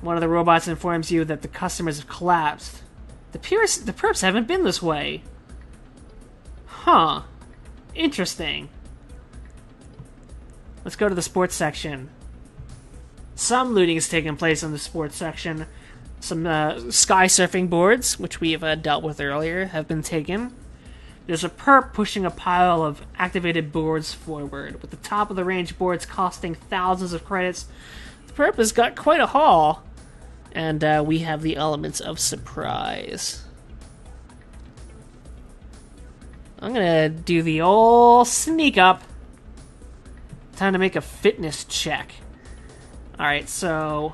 One of the robots informs you that the customers have collapsed. The perps haven't been this way. Huh. Interesting. Let's go to the sports section. Some looting is taking place in the sports section. Some sky surfing boards, which we have dealt with earlier, have been taken. There's a perp pushing a pile of activated boards forward, with the top of the range boards costing thousands of credits. The perp has got quite a haul. And we have the elements of surprise. I'm gonna do the old sneak up. Time to make a fitness check. Alright, so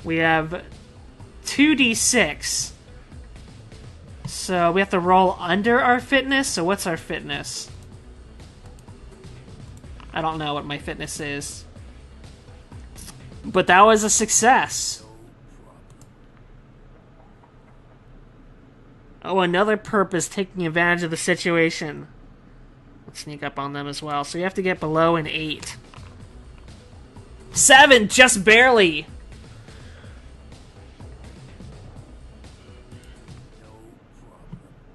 we have 2d6. So we have to roll under our fitness. So what's our fitness? I don't know what my fitness is. But that was a success. Oh, another perp is taking advantage of the situation. Let's sneak up on them as well. So you have to get below an 8. 7, just barely.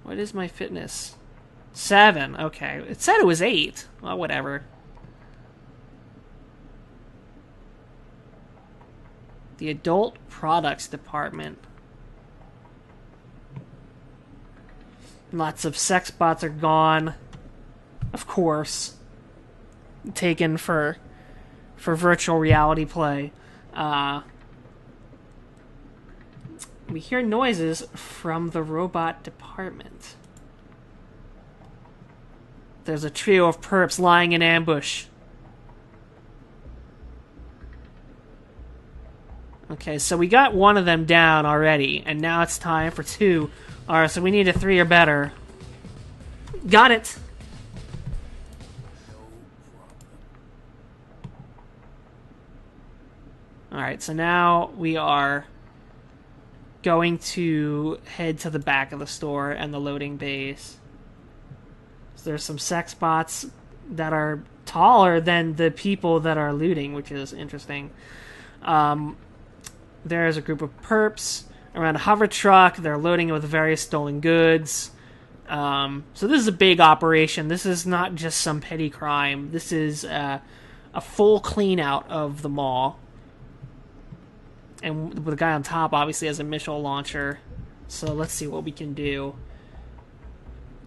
What is my fitness? 7, okay. It said it was 8. Well, whatever. The adult products department. Lots of sex bots are gone. Of course. Taken for virtual reality play. We hear noises from the robot department. There's a trio of perps lying in ambush. Okay, so we got one of them down already, and now it's time for 2. Alright, so we need a 3 or better. Got it! Alright, so now we are going to head to the back of the store and the loading bays. So there's some sex bots that are taller than the people that are looting, which is interesting. There's a group of perps around a hover truck. They're loading it with various stolen goods. So this is a big operation. This is not just some petty crime. This is a full clean out of the mall. And the guy on top obviously has a missile launcher. So let's see what we can do.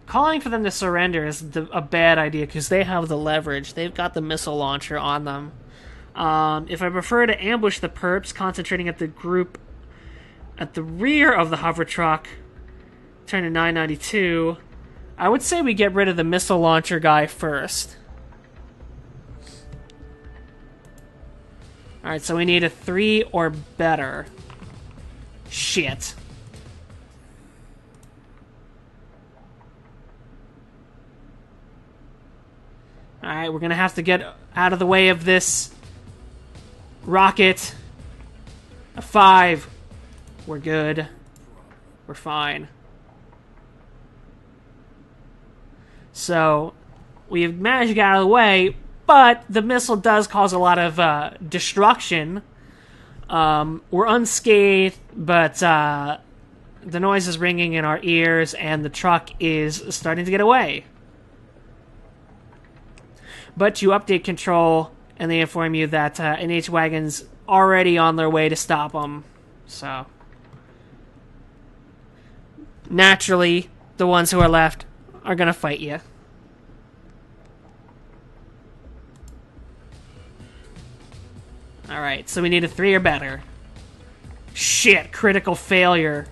Calling for them to surrender is a bad idea because they have the leverage. They've got the missile launcher on them. If I prefer to ambush the perps, concentrating at the group at the rear of the hover truck, turn to 992, I would say we get rid of the missile launcher guy first. Alright, so we need a 3 or better. Shit. Alright, we're gonna have to get out of the way of this rocket. A 5. We're good. We're fine. So, we've managed to get out of the way, but the missile does cause a lot of destruction. We're unscathed, but the noise is ringing in our ears, and the truck is starting to get away. But you update control, and they inform you that NH Wagon's already on their way to stop them. So, naturally, the ones who are left are gonna fight you. Alright, so we need a 3 or better. Shit, critical failure.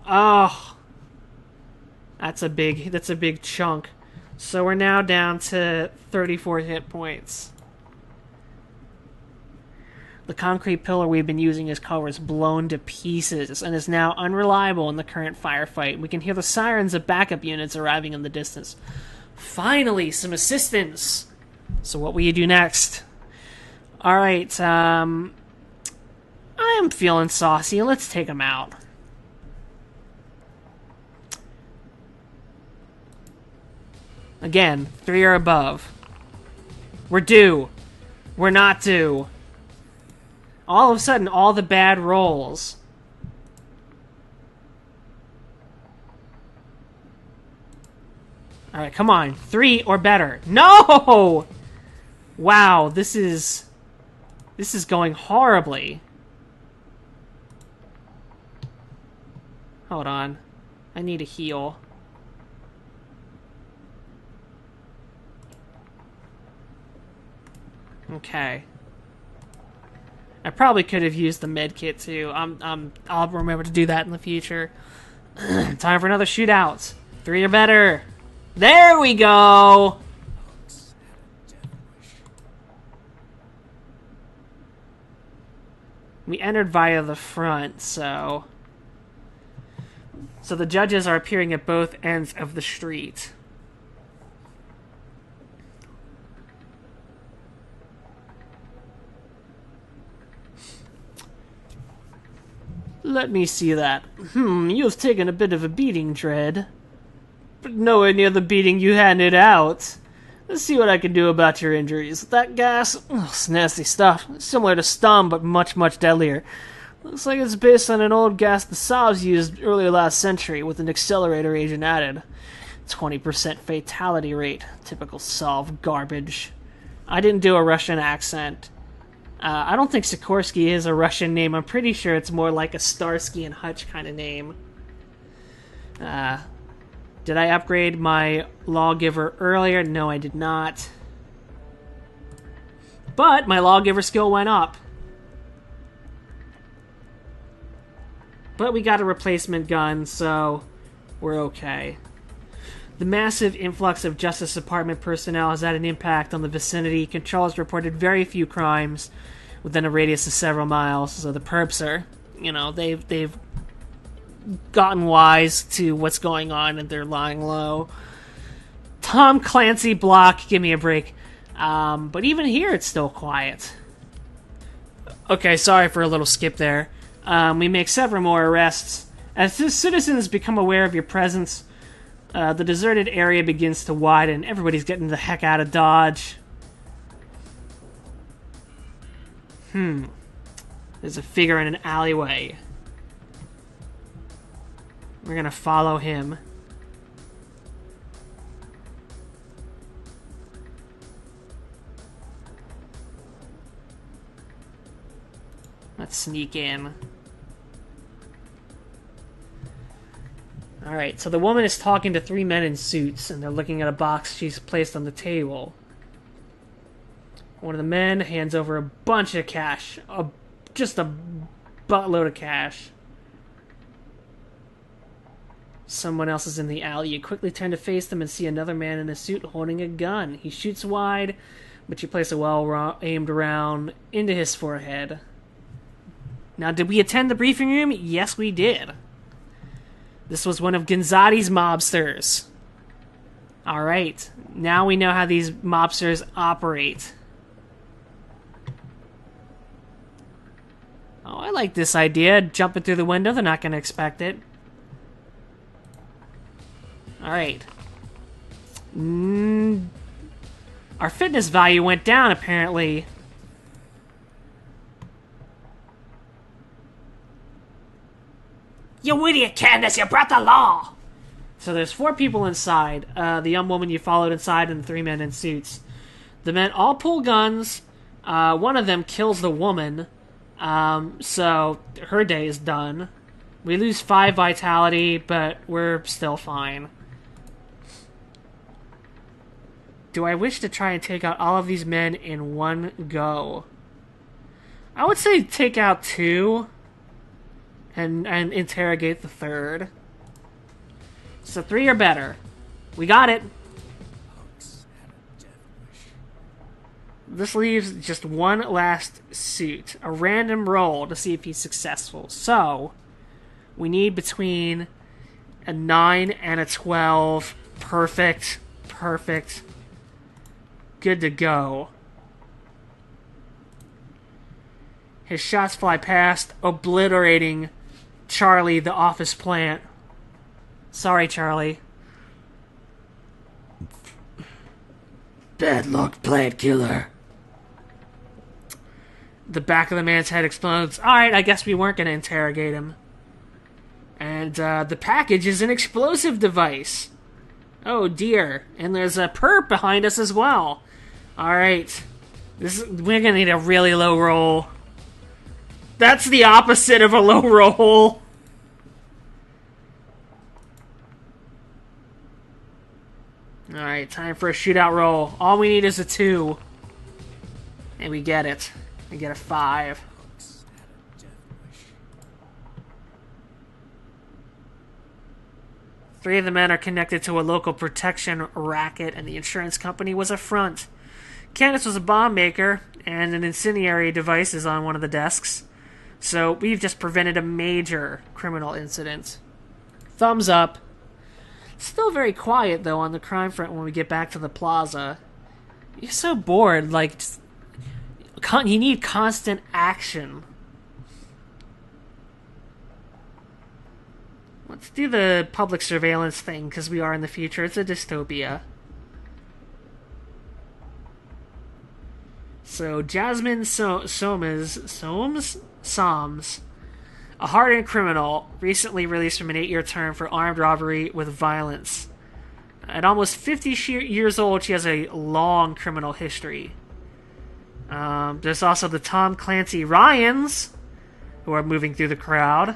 Oh. That's a big chunk. So we're now down to 34 hit points. The concrete pillar we've been using as cover is blown to pieces and is now unreliable in the current firefight. We can hear the sirens of backup units arriving in the distance. Finally, some assistance! So what will you do next? Alright, I am feeling saucy. Let's take him out. Again, 3 or above. We're due. We're not due. All of a sudden, all the bad rolls. Alright, come on. 3 or better. No! Wow, this is going horribly. Hold on. I need a heal. Okay. I probably could have used the med kit too. I'll remember to do that in the future. Time for another shootout. 3 or better. There we go! We entered via the front, so the judges are appearing at both ends of the street. Let me see that. You've taken a bit of a beating, Dredd. But nowhere near the beating you handed out. Let's see what I can do about your injuries. That gas, it's nasty stuff. It's similar to Stum, but much, much deadlier. Looks like it's based on an old gas the Sovs used earlier last century with an accelerator agent added. 20% fatality rate. Typical Sov garbage. I didn't do a Russian accent. I don't think Sikorsky is a Russian name. I'm pretty sure it's more like a Starsky and Hutch kind of name. Did I upgrade my lawgiver earlier? No, I did not. But my lawgiver skill went up. But we got a replacement gun, so we're okay. The massive influx of Justice Department personnel has had an impact on the vicinity. Controllers reported very few crimes within a radius of several miles. So the perps are, they've gotten wise to what's going on and they're lying low. Tom Clancy block, give me a break. But even here, it's still quiet. Okay, sorry for a little skip there. We make several more arrests. As the citizens become aware of your presence, the deserted area begins to widen. Everybody's getting the heck out of Dodge. There's a figure in an alleyway. We're gonna follow him. Let's sneak in. Alright, so the woman is talking to 3 men in suits, and they're looking at a box she's placed on the table. One of the men hands over a bunch of cash. Just a buttload of cash. Someone else is in the alley. You quickly turn to face them and see another man in a suit holding a gun. He shoots wide, but you place a well-aimed round into his forehead. Now, did we attend the briefing room? Yes, we did. This was one of Gonzati's mobsters. Alright, now we know how these mobsters operate. Oh, I like this idea. Jumping through the window, they're not going to expect it. Alright. Our fitness value went down, apparently. You idiot, Candace! You brought the law! So there's 4 people inside. The young woman you followed inside and the 3 men in suits. The men all pull guns. One of them kills the woman. So her day is done. We lose 5 vitality, but we're still fine. Do I wish to try and take out all of these men in one go? I would say take out 2 and interrogate the 3rd. So 3 or better. We got it. This leaves just one last suit. A random roll to see if he's successful. So, we need between a 9 and a 12. Perfect. Perfect. Good to go. His shots fly past, obliterating Charlie, the office plant. Sorry, Charlie. Bad luck, plant killer. The back of the man's head explodes. Alright, I guess we weren't going to interrogate him. And the package is an explosive device. Oh dear. And there's a perp behind us as well. Alright. We're going to need a really low roll. That's the opposite of a low roll. Alright, time for a shootout roll. All we need is a 2. And we get it. We get a 5. Three of the men are connected to a local protection racket, and the insurance company was a front. Candace was a bomb maker, and an incendiary device is on one of the desks. So we've just prevented a major criminal incident. Thumbs up. Still very quiet, though, on the crime front when we get back to the plaza. You're so bored, like, you need constant action. Let's do the public surveillance thing, because we are in the future. It's a dystopia. So, Jasmine Soms, a hardened criminal, recently released from an 8-year term for armed robbery with violence. At almost 50 years old, she has a long criminal history. There's also the Tom Clancy Ryans, who are moving through the crowd.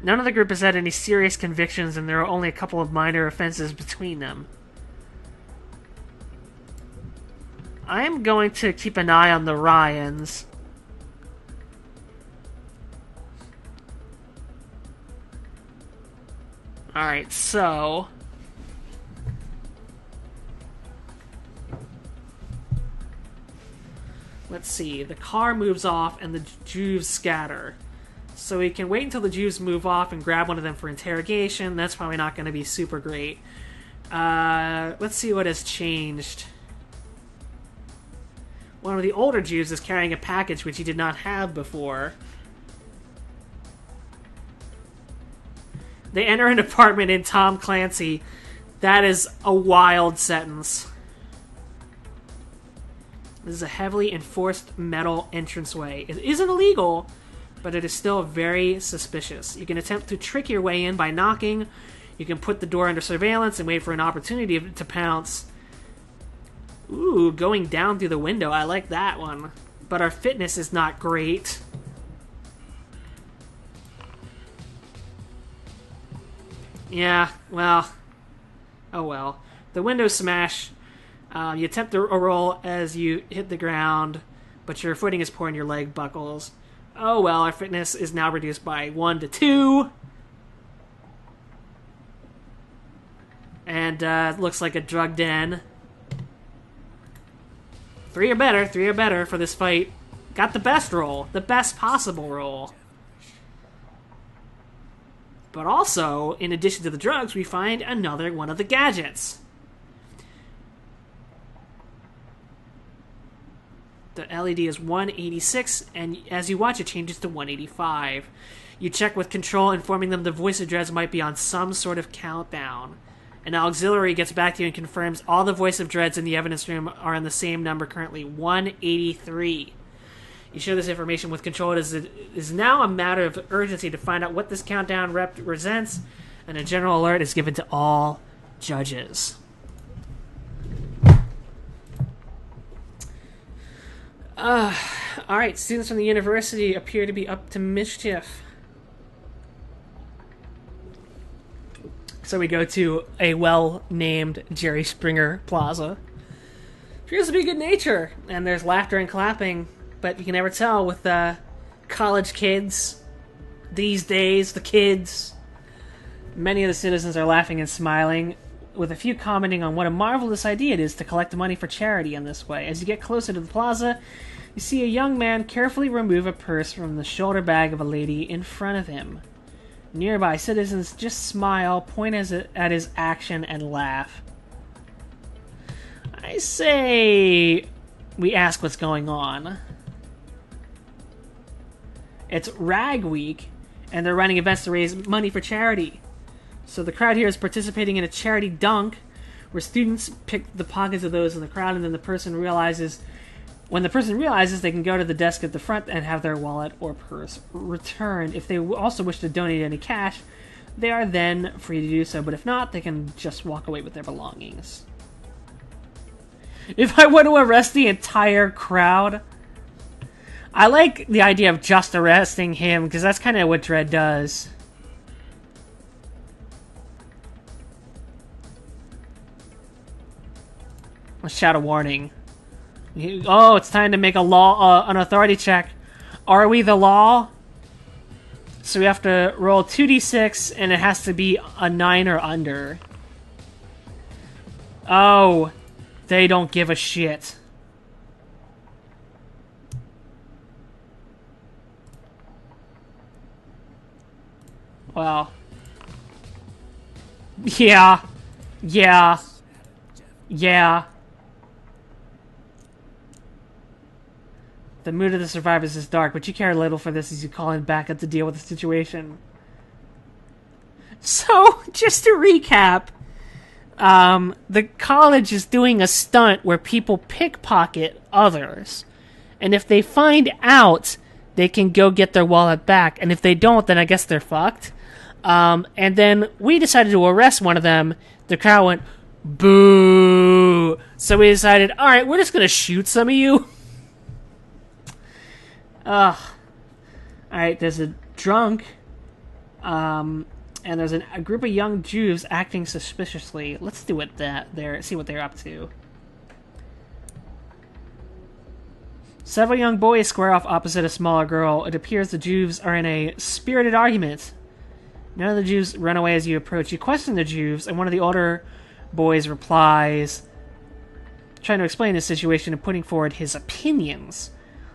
None of the group has had any serious convictions, and there are only a couple of minor offenses between them. I'm going to keep an eye on the Ryans. Alright, so... let's see. The car moves off, and the Jews scatter. So we can wait until the Jews move off and grab one of them for interrogation. That's probably not going to be super great. Let's see what has changed. One of the older Jews is carrying a package which he did not have before. They enter an apartment in Tom Clancy. That is a wild sentence. This is a heavily enforced metal entranceway. It isn't illegal, but it is still very suspicious. You can attempt to trick your way in by knocking. You can put the door under surveillance and wait for an opportunity to pounce. Ooh, going down through the window. I like that one. But our fitness is not great. Yeah, well. Oh well. The window smash. You attempt a roll as you hit the ground, but your footing is poor and your leg buckles. Oh well, our fitness is now reduced by 1 to 2. And it looks like a drug den. 3 or better for this fight. Got the best roll, the best possible roll. But also, in addition to the drugs, we find another one of the gadgets. The LED is 186, and as you watch, it changes to 185. You check with Control, informing them the voice of Dreads might be on some sort of countdown. An auxiliary gets back to you and confirms all the voice of Dreads in the evidence room are on the same number currently, 183. You share this information with Control. It is now a matter of urgency to find out what this countdown represents, and a general alert is given to all judges. Alright, students from the university appear to be up to mischief. So we go to a well-named Jerry Springer Plaza. Appears to be good nature, and there's laughter and clapping, but you can never tell with college kids these days, the kids. Many of the citizens are laughing and smiling, with a few commenting on what a marvelous idea it is to collect money for charity in this way. As you get closer to the plaza, you see a young man carefully remove a purse from the shoulder bag of a lady in front of him. Nearby citizens just smile, point at his action, and laugh. I say we ask what's going on. It's Rag Week, and they're running events to raise money for charity. So the crowd here is participating in a charity dunk, where students pick the pockets of those in the crowd, and then the person realizes When the person realizes, they can go to the desk at the front and have their wallet or purse returned. If they also wish to donate any cash, they are then free to do so, but if not, they can just walk away with their belongings. If I were to arrest the entire crowd, I like the idea of just arresting him, because that's kind of what DREDD does. Let's shout a warning. Oh, it's time to make a law, an authority check. Are we the law? So we have to roll 2d6, and it has to be a 9 or under. Oh, they don't give a shit. Well. Yeah. Yeah. Yeah. The mood of the survivors is dark, but you care little for this as you call in back up to deal with the situation. So, just to recap, the college is doing a stunt where people pickpocket others. And if they find out, they can go get their wallet back. And if they don't, then I guess they're fucked. And then we decided to arrest one of them. The crowd went, boo! So we decided, alright, we're just gonna shoot some of you. Alright, there's a drunk, and there's a group of young Jews acting suspiciously. Let's see what they're up to. Several young boys square off opposite a smaller girl. It appears the Jews are in a spirited argument. None of the Jews run away as you approach. You question the Jews, and one of the older boys replies, trying to explain the situation and putting forward his opinions.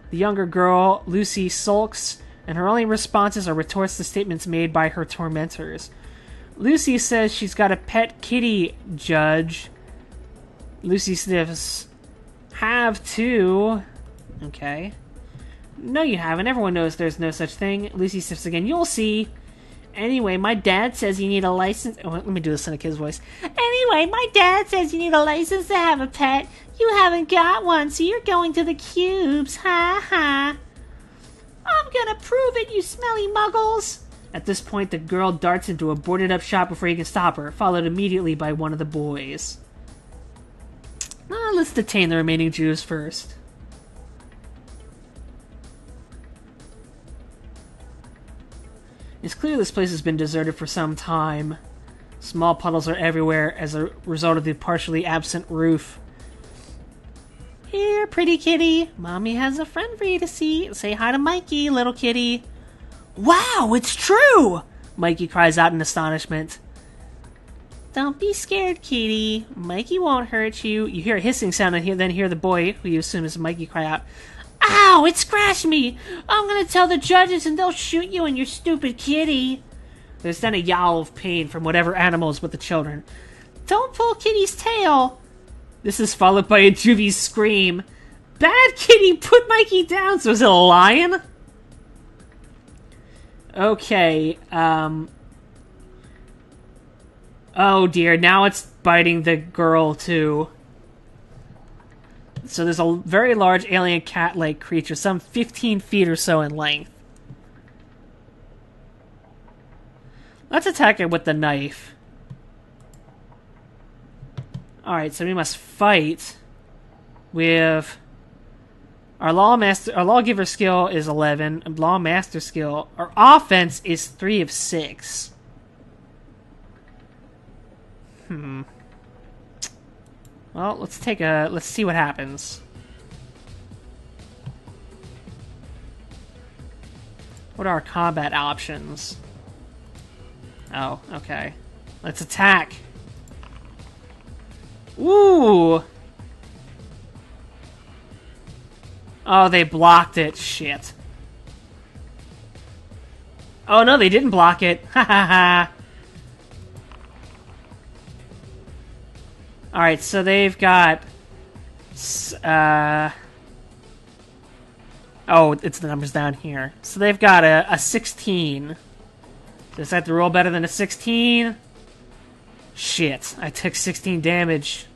The younger girl, Lucy, sulks, and her only responses are retorts to statements made by her tormentors. Lucy says she's got a pet kitty, Judge. Lucy sniffs. Have to. Okay. No, you haven't. Everyone knows there's no such thing. Lucy sniffs again. You'll see. Anyway, my dad says you need a license. Oh, let me do this in a kid's voice. Anyway, my dad says you need a license to have a pet. You haven't got one, so you're going to the cubes. Ha ha. I'm gonna prove it, you smelly muggles. At this point, the girl darts into a boarded up shop before you can stop her, followed immediately by one of the boys. Let's detain the remaining Jews first. It's clear this place has been deserted for some time. Small puddles are everywhere as a result of the partially absent roof. Here, pretty kitty. Mommy has a friend for you to see. Say hi to Mikey, little kitty. Wow, it's true! Mikey cries out in astonishment. Don't be scared, kitty. Mikey won't hurt you. You hear a hissing sound and then hear the boy, who you assume is Mikey, cry out, Ow! It scratched me! I'm gonna tell the judges and they'll shoot you and your stupid kitty. There's then a yowl of pain from whatever animal is with the children. Don't pull Kitty's tail! This is followed by a juvie's scream. Bad kitty, put Mikey down! So is it a lion? Okay, oh dear, now it's biting the girl too. So there's a very large alien cat-like creature, some 15 feet or so in length. Let's attack it with the knife. Alright, so we must fight with... Our lawgiver skill is 11. Lawmaster skill. Our offense is 3 of 6. Well, let's see what happens. What are our combat options? Oh, okay. Let's attack. Ooh! Oh, they blocked it. Shit. Oh, no, they didn't block it. Ha ha ha. Alright, so they've got... Oh, it's the numbers down here. So they've got a 16. Does that have to roll better than a 16? Shit, I took 16 damage.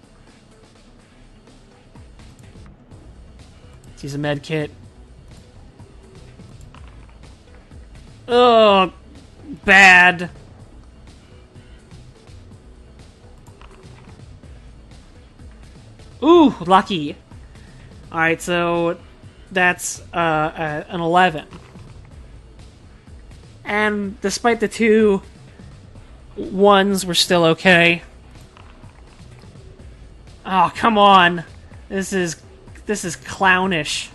Let's use a med kit. Ugh, bad. Ooh, lucky. Alright, so that's an 11. And despite the 2 1s, we're still okay. Oh, come on. This is clownish.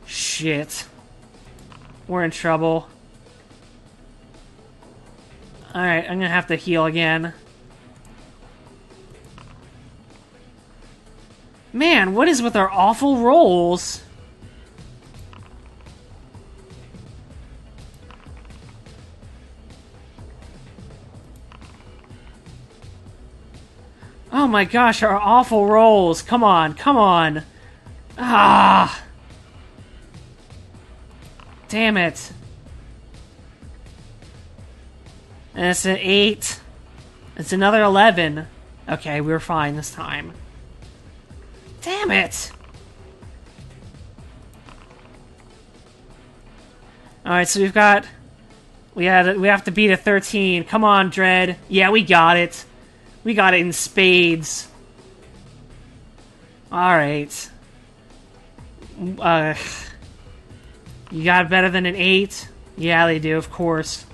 Shit. We're in trouble. Alright, I'm gonna have to heal again. Man, what is with our awful rolls? Oh my gosh, our awful rolls. Come on, come on. Ah! Damn it. And it's an 8. It's another 11. Okay, we were fine this time. Damn it! Alright, so we've got... We have to beat a 13. Come on, DREDD. Yeah, we got it. We got it in spades. Alright. You got better than an 8? Yeah, they do, of course.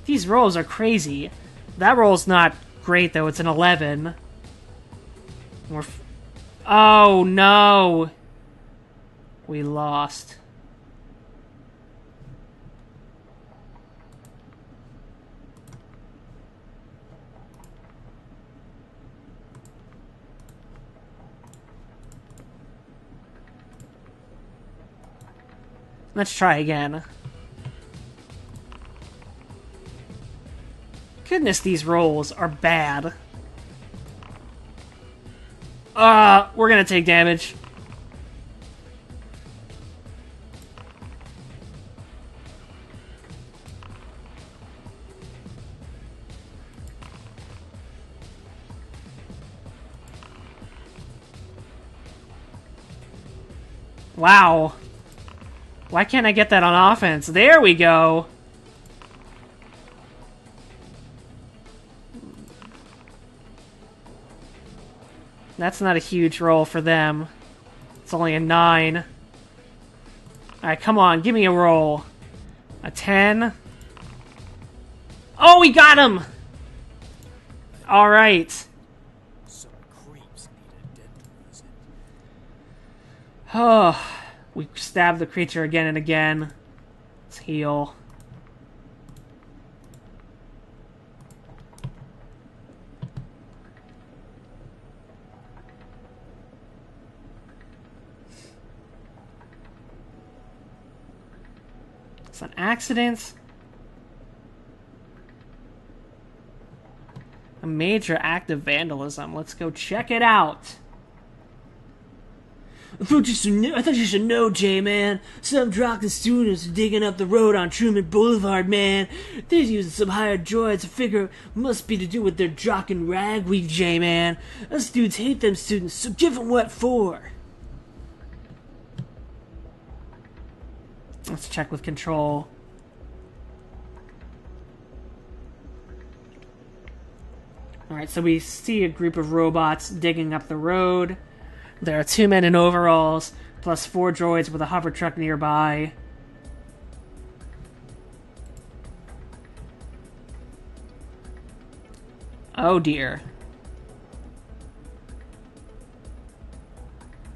These rolls are crazy. That roll's not great, though. It's an 11. Oh, no! We lost. Let's try again. Goodness, these rolls are bad. We're gonna take damage. Wow. Why can't I get that on offense? There we go! That's not a huge roll for them. It's only a 9. Alright, come on, give me a roll. A 10. Oh, we got him! Alright. Some creeps need a dead visit. Oh, we stabbed the creature again and again. Let's heal. It's an accident. A major act of vandalism. Let's go check it out. I thought you should know, J-Man. Some drunken students are digging up the road on Truman Boulevard, man. They're using some hired droids. I figure it must be to do with their jock and ragweed, J-Man. Us dudes hate them students, so give them what for. Let's check with control. Alright, so we see a group of robots digging up the road. There are 2 men in overalls, plus 4 droids with a hover truck nearby. Oh dear.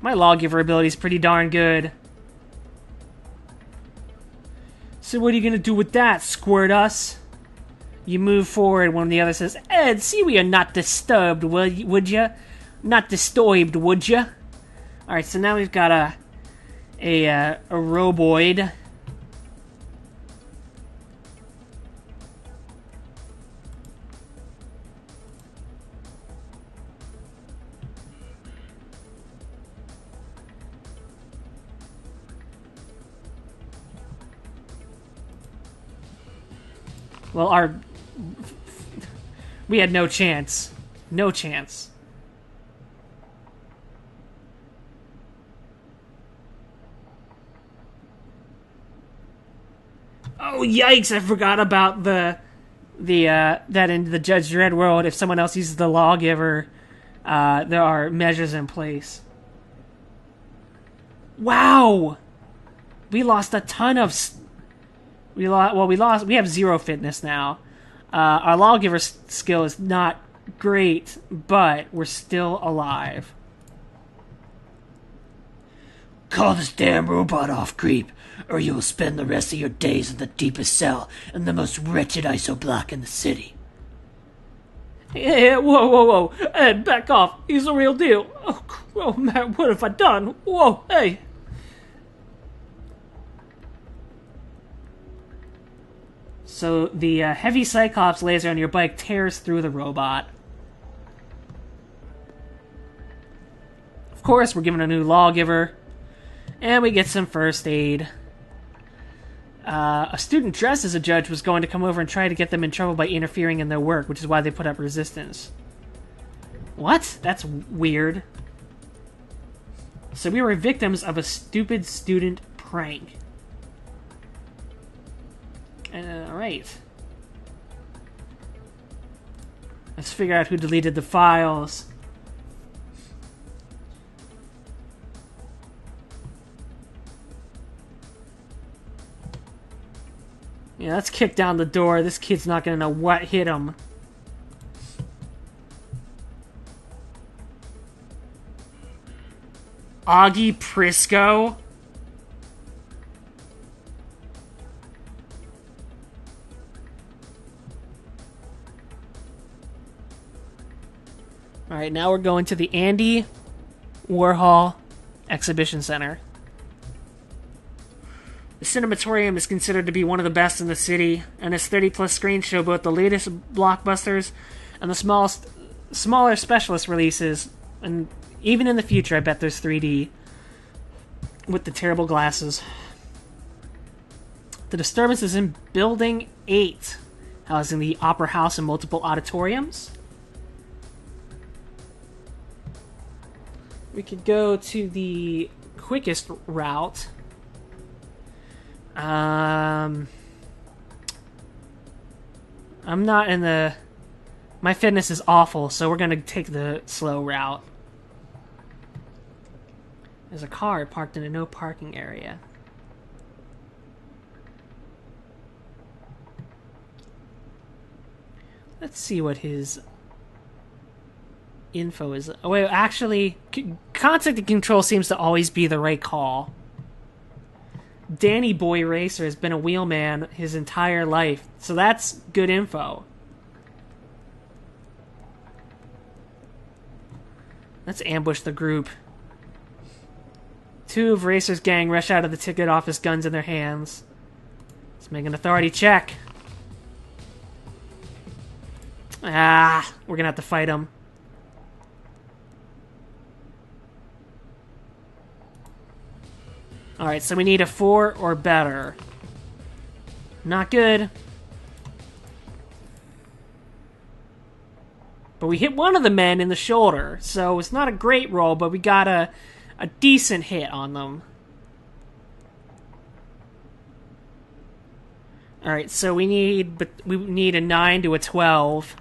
My lawgiver ability is pretty darn good. So what are you gonna do with that, Squirt Us? You move forward when the other says, Ed, see we are not disturbed, would ya? Not disturbed, would ya? Alright, so now we've got a roboid. Well, we had no chance. No chance. Oh, yikes! I forgot about that in the Judge Dredd world, if someone else uses the lawgiver, there are measures in place. Wow! We lost a ton of... We have 0 fitness now. Our lawgiver skill is not great, but we're still alive. Call this damn robot off, creep, or you will spend the rest of your days in the deepest cell in the most wretched ISO block in the city. Yeah, whoa. Ed, back off. He's the real deal. Oh, man, what have I done? Whoa, hey. So the heavy Cyclops laser on your bike tears through the robot. Of course, we're given a new lawgiver. And we get some first aid. A student dressed as a judge was going to come over and try to get them in trouble by interfering in their work, which is why they put up resistance. What? That's weird. So we were victims of a stupid student prank. Alright. Let's figure out who deleted the files. Yeah, let's kick down the door. This kid's not gonna know what hit him. Augie Prisco? Alright, now we're going to the Andy Warhol Exhibition Center. The Cinematorium is considered to be one of the best in the city, and its 30-plus screens show both the latest blockbusters and the smaller specialist releases, and even in the future, I bet there's 3D with the terrible glasses. The disturbance is in Building 8, housing the Opera House and multiple auditoriums. We could go to the quickest route. I'm not in the... My fitness is awful, so we're gonna take the slow route. There's a car parked in a no parking area. Let's see what his info is. Oh, wait, actually, contact and control seems to always be the right call. Danny Boy Racer has been a wheelman his entire life, so that's good info. Let's ambush the group. 2 of Racer's gang rush out of the ticket office, guns in their hands. Let's make an authority check. We're gonna have to fight them. Alright, so we need a 4 or better. Not good. But we hit one of the men in the shoulder, so it's not a great roll, but we got a decent hit on them. Alright, so we need a 9 to a 12.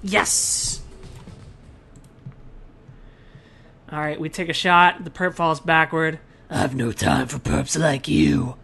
Yes! Alright, we take a shot. The perp falls backward. I have no time for perps like you.